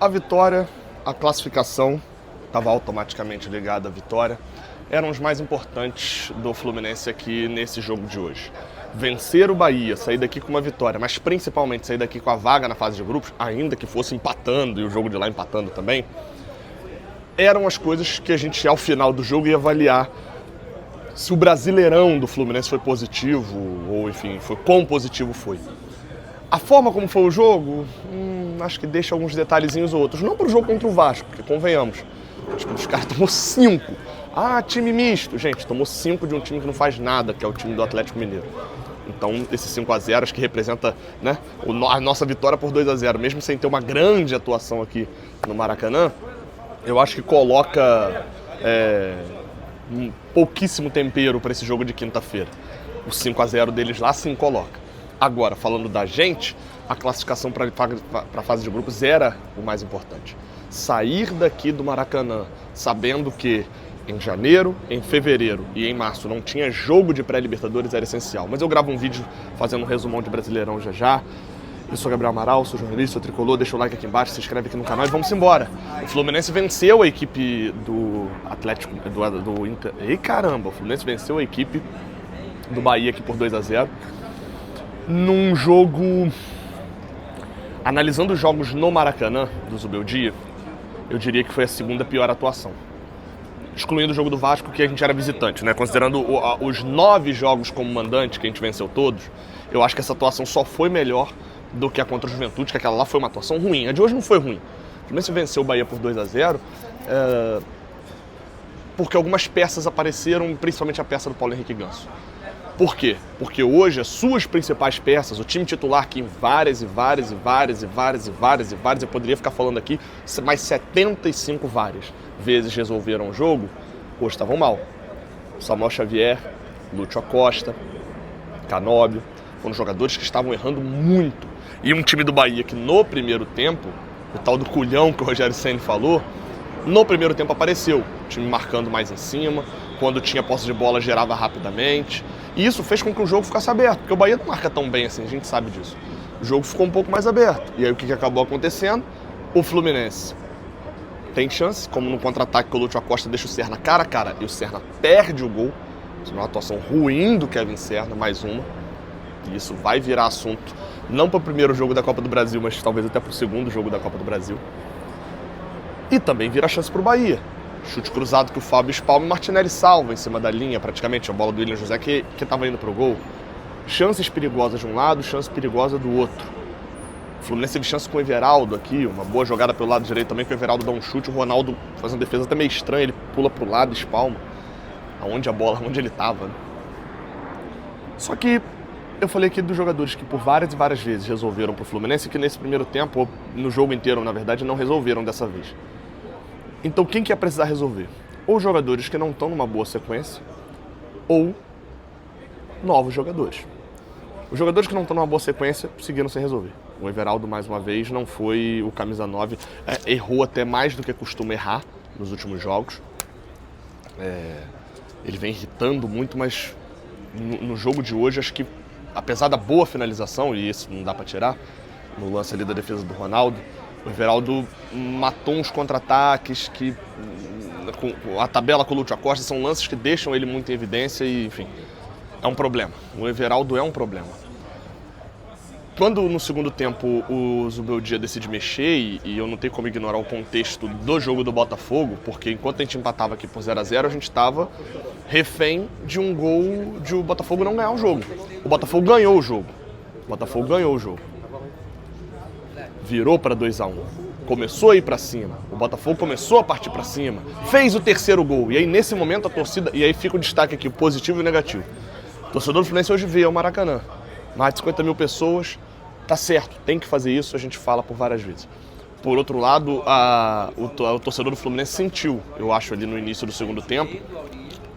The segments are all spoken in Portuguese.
A vitória, a classificação, estava automaticamente ligada à vitória, eram os mais importantes do Fluminense aqui nesse jogo de hoje. Vencer o Bahia, sair daqui com uma vitória, mas principalmente sair daqui com a vaga na fase de grupos, ainda que fosse empatando e o jogo de lá empatando também, eram as coisas que a gente, ao final do jogo, ia avaliar se o Brasileirão do Fluminense foi positivo, ou enfim, quão positivo foi. A forma como foi o jogo, acho que deixa alguns detalhezinhos ou outros. Não para o jogo contra o Vasco, porque convenhamos, os caras tomou 5. Time misto. Gente, tomou 5 de um time que não faz nada, que é o time do Atlético Mineiro. Então, esse 5-0 acho que representa, né, a nossa vitória por 2-0, mesmo sem ter uma grande atuação aqui no Maracanã, eu acho que coloca um pouquíssimo tempero para esse jogo de quinta-feira. O 5-0 deles lá sim coloca. Agora, falando da gente, a classificação para a fase de grupos era o mais importante. Sair daqui do Maracanã sabendo que em janeiro, em fevereiro e em março não tinha jogo de pré-Libertadores era essencial. Mas eu gravo um vídeo fazendo um resumão de Brasileirão já. Eu sou Gabriel Amaral, sou jornalista, sou tricolor, deixa o like aqui embaixo, se inscreve aqui no canal e vamos embora. O Fluminense venceu a equipe do Atlético, do Inter. Ei caramba, o Fluminense venceu a equipe do Bahia aqui por 2-0. Num jogo... Analisando os jogos no Maracanã, do Zubeldia, eu diria que foi a segunda pior atuação. Excluindo o jogo do Vasco, que a gente era visitante, né? Considerando os 9 jogos como mandante, que a gente venceu todos, eu acho que essa atuação só foi melhor do que a contra o Juventude, que aquela lá foi uma atuação ruim. A de hoje não foi ruim. O Fluminense venceu o Bahia por 2-0, porque algumas peças apareceram, principalmente a peça do Paulo Henrique Ganso. Por quê? Porque hoje as suas principais peças, o time titular que em várias, eu poderia ficar falando aqui, mais 75 vezes resolveram o jogo, hoje estavam mal. Samuel Xavier, Lúcio Acosta, Canóbio, foram jogadores que estavam errando muito. E um time do Bahia que no primeiro tempo, o tal do culhão que o Rogério Ceni falou, no primeiro tempo apareceu, o time marcando mais em cima, quando tinha posse de bola gerava rapidamente, e isso fez com que o jogo ficasse aberto, porque o Bahia não marca tão bem assim, a gente sabe disso. O jogo ficou um pouco mais aberto, e aí o que acabou acontecendo? O Fluminense tem chance, como no contra-ataque que o Lúcio Acosta deixa o Serna cara a cara, e o Serna perde o gol, uma atuação ruim do Kevin Serna, mais uma, e isso vai virar assunto, não para o primeiro jogo da Copa do Brasil, mas talvez até para o segundo jogo da Copa do Brasil. E também vira chance para o Bahia. Chute cruzado que o Fábio espalma e Martinelli salva em cima da linha, praticamente, a bola do William José que estava indo para o gol. Chances perigosas de um lado, chance perigosa do outro. O Fluminense teve chance com o Everaldo aqui, uma boa jogada pelo lado direito também, que o Everaldo dá um chute, o Ronaldo faz uma defesa até meio estranha, ele pula para o lado e espalma. Aonde a bola, onde ele estava. Né? Só que eu falei aqui dos jogadores que por várias e várias vezes resolveram para o Fluminense, que nesse primeiro tempo, ou no jogo inteiro, na verdade, não resolveram dessa vez. Então quem que ia precisar resolver? Ou jogadores que não estão numa boa sequência, ou novos jogadores. Os jogadores que não estão numa boa sequência seguiram sem resolver. O Everaldo, mais uma vez, não foi o camisa 9, errou até mais do que costuma errar nos últimos jogos. Ele vem irritando muito, mas no jogo de hoje, acho que, apesar da boa finalização, e isso não dá para tirar, no lance ali da defesa do Ronaldo, o Everaldo matou uns contra-ataques que, com a tabela com o Lúcio Acosta, são lances que deixam ele muito em evidência e, enfim, é um problema. O Everaldo é um problema. Quando, no segundo tempo, o Zubeldia decide mexer, e eu não tenho como ignorar o contexto do jogo do Botafogo, porque enquanto a gente empatava aqui por 0-0, a gente estava refém de um gol de o Botafogo não ganhar o jogo. O Botafogo ganhou o jogo. Virou para 2-1, começou a ir para cima, o Botafogo começou a partir para cima, fez o terceiro gol, e aí nesse momento a torcida, e aí fica o destaque aqui, positivo e negativo. O torcedor do Fluminense hoje veio ao Maracanã, mais de 50 mil pessoas, tá certo, tem que fazer isso, a gente fala por várias vezes. Por outro lado, o torcedor do Fluminense sentiu, eu acho ali no início do segundo tempo,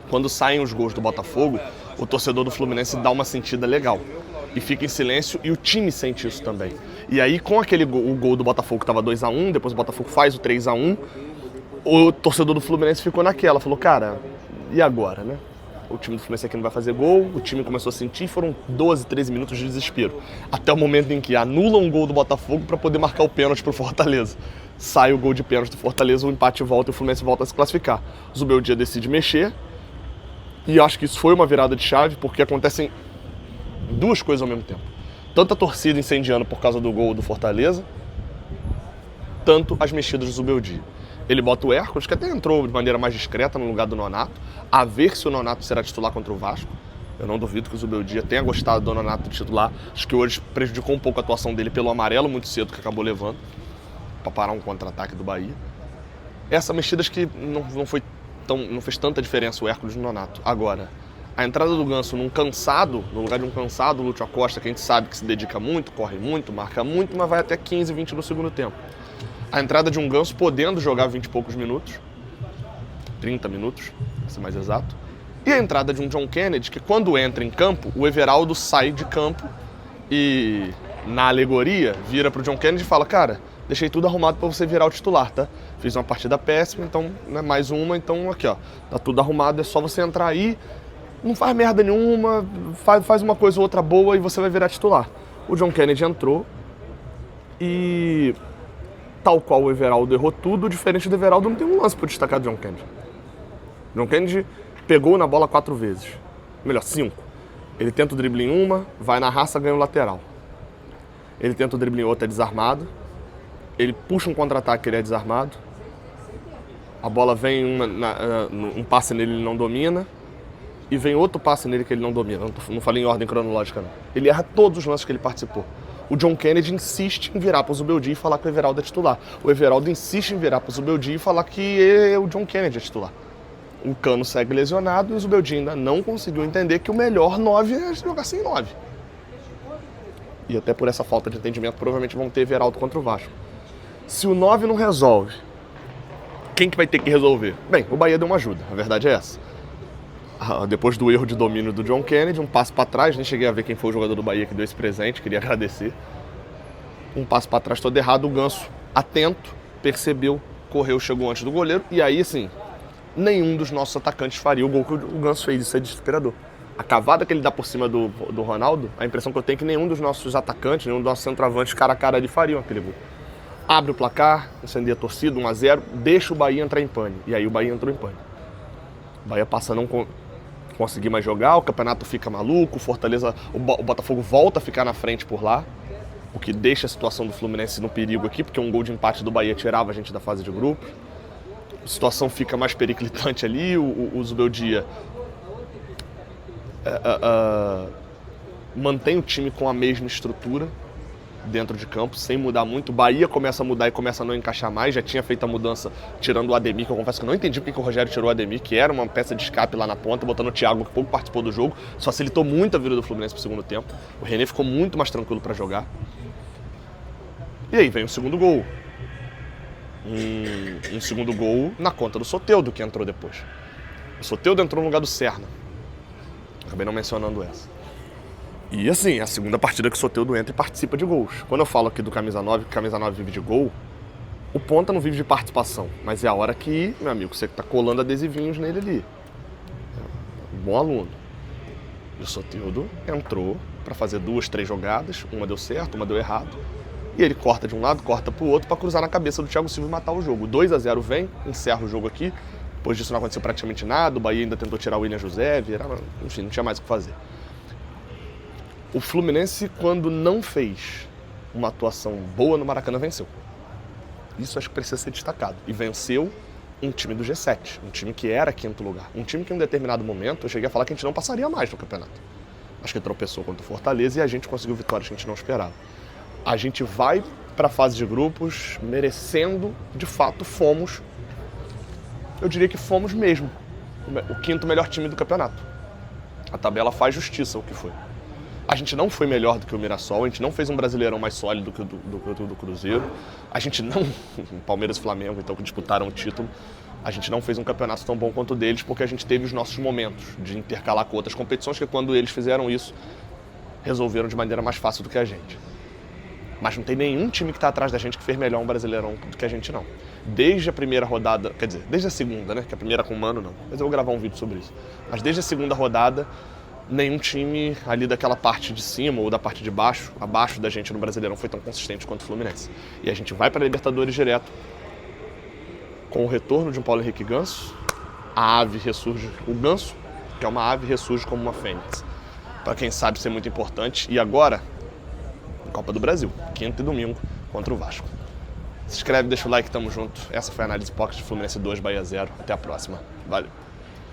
quando saem os gols do Botafogo, o torcedor do Fluminense dá uma sentida legal. E fica em silêncio, e o time sente isso também. E aí, com aquele o gol do Botafogo que estava 2-1, depois o Botafogo faz o 3-1, o torcedor do Fluminense ficou naquela, falou, cara, e agora, né? O time do Fluminense aqui não vai fazer gol, o time começou a sentir, foram 12, 13 minutos de desespero. Até o momento em que anulam um gol do Botafogo para poder marcar o pênalti pro Fortaleza. sai o gol de pênalti do Fortaleza, o empate volta e o Fluminense volta a se classificar. O Zubeldia decide mexer, e acho que isso foi uma virada de chave, porque acontecem duas coisas ao mesmo tempo. Tanto a torcida incendiando por causa do gol do Fortaleza, tanto as mexidas do Zubeldia. Ele bota o Hércules, que até entrou de maneira mais discreta no lugar do Nonato, a ver se o Nonato será titular contra o Vasco. Eu não duvido que o Zubeldia tenha gostado do Nonato titular. Acho que hoje prejudicou um pouco a atuação dele pelo amarelo muito cedo que acabou levando, para parar um contra-ataque do Bahia. Essa mexida acho que não fez tanta diferença o Hércules no Nonato. Agora, a entrada do Ganso no lugar de um cansado Lúcio Acosta, que a gente sabe que se dedica muito, corre muito, marca muito, mas vai até 15, 20 no segundo tempo. A entrada de um Ganso podendo jogar 20 e poucos minutos, 30 minutos, para ser mais exato. E a entrada de um John Kennedy, que quando entra em campo, o Everaldo sai de campo e, na alegoria, vira pro John Kennedy e fala: cara, deixei tudo arrumado para você virar o titular, tá? Fiz uma partida péssima, então, né, mais uma, então aqui, ó, tá tudo arrumado, é só você entrar aí, não faz merda nenhuma, faz uma coisa ou outra boa e você vai virar titular. O John Kennedy entrou e, tal qual o Everaldo errou tudo, diferente do Everaldo, não tem um lance para destacar do John Kennedy. John Kennedy pegou na bola 4 vezes, melhor, 5. Ele tenta o drible em uma, vai na raça, ganha o lateral. Ele tenta o drible em outra, é desarmado. Ele puxa um contra-ataque, ele é desarmado. A bola vem um passe nele, ele não domina. E vem outro passe nele que ele não domina. Não falei em ordem cronológica, não. Ele erra todos os lances que ele participou. O John Kennedy insiste em virar para o Zubeldia e falar que o Everaldo é titular. O Everaldo insiste em virar para o Zubeldia e falar que o John Kennedy é titular. O Cano segue lesionado e o Zubeldia ainda não conseguiu entender que o melhor 9 é jogar sem 9. E até por essa falta de entendimento, provavelmente vão ter Everaldo contra o Vasco. Se o 9 não resolve, quem que vai ter que resolver? Bem, o Bahia deu uma ajuda, a verdade é essa. Depois do erro de domínio do John Kennedy, um passo para trás, nem cheguei a ver quem foi o jogador do Bahia que deu esse presente, queria agradecer. Um passo para trás todo errado, o Ganso, atento, percebeu, correu, chegou antes do goleiro, e aí sim, nenhum dos nossos atacantes faria o gol que o Ganso fez, isso é desesperador. A cavada que ele dá por cima do Ronaldo, a impressão que eu tenho é que nenhum dos nossos atacantes, nenhum dos nossos centroavantes cara a cara ali fariam aquele gol. Abre o placar, incendia a torcida, 1-0, deixa o Bahia entrar em pane. E aí o Bahia entrou em pane. O Bahia passa a não conseguir mais jogar, o campeonato fica maluco, o Fortaleza, o Botafogo volta a ficar na frente por lá, o que deixa a situação do Fluminense no perigo aqui, porque um gol de empate do Bahia tirava a gente da fase de grupos. A situação fica mais periclitante ali, o Zubeldia mantém o time com a mesma estrutura dentro de campo, sem mudar muito. O Bahia começa a mudar e começa a não encaixar mais, já tinha feito a mudança tirando o Ademir, que eu confesso que eu não entendi porque o Rogério tirou o Ademir, que era uma peça de escape lá na ponta, botando o Thiago, que pouco participou do jogo, só facilitou muito a vida do Fluminense pro segundo tempo. O René ficou muito mais tranquilo para jogar. E aí vem o segundo gol. Um segundo gol na conta do Soteldo, que entrou depois. O Soteldo entrou no lugar do Serna. Acabei não mencionando essa. E assim, é a segunda partida que o Soteldo entra e participa de gols. Quando eu falo aqui do Camisa 9, que Camisa 9 vive de gol, o ponta não vive de participação. Mas é a hora que, meu amigo, você tá colando adesivinhos nele ali. Um bom aluno. E o Soteldo entrou para fazer 2, 3 jogadas. Uma deu certo, uma deu errado. E ele corta de um lado, corta pro outro para cruzar na cabeça do Thiago Silva e matar o jogo. 2-0 vem, encerra o jogo aqui. Depois disso não aconteceu praticamente nada. O Bahia ainda tentou tirar o William José, enfim, não tinha mais o que fazer. O Fluminense, quando não fez uma atuação boa no Maracanã, venceu. Isso acho que precisa ser destacado. E venceu um time do G7, um time que era quinto lugar. Um time que em um determinado momento eu cheguei a falar que a gente não passaria mais no campeonato. Acho que tropeçou contra o Fortaleza e a gente conseguiu vitórias que a gente não esperava. A gente vai para a fase de grupos merecendo, de fato, fomos, eu diria que fomos mesmo, o quinto melhor time do campeonato. A tabela faz justiça ao que foi. A gente não foi melhor do que o Mirassol, a gente não fez um Brasileirão mais sólido do que o do Cruzeiro, a gente não, Palmeiras e Flamengo, então, que disputaram o título, a gente não fez um campeonato tão bom quanto o deles, porque a gente teve os nossos momentos de intercalar com outras competições, que quando eles fizeram isso, resolveram de maneira mais fácil do que a gente. Mas não tem nenhum time que está atrás da gente que fez melhor um Brasileirão do que a gente, não. Desde a primeira rodada, quer dizer, desde a segunda, né? Que a primeira com o Mano, não. Mas eu vou gravar um vídeo sobre isso. Mas desde a segunda rodada, nenhum time ali daquela parte de cima ou da parte de baixo, abaixo da gente no Brasileirão, foi tão consistente quanto o Fluminense. E a gente vai para a Libertadores direto, com o retorno de um Paulo Henrique Ganso, a ave ressurge, o Ganso, que é uma ave, ressurge como uma fênix. Para quem sabe ser muito importante. E agora, Copa do Brasil, quinta e domingo, contra o Vasco. Se inscreve, deixa o like, tamo junto. Essa foi a análise Pocket de Fluminense 2, Bahia 0. Até a próxima. Valeu.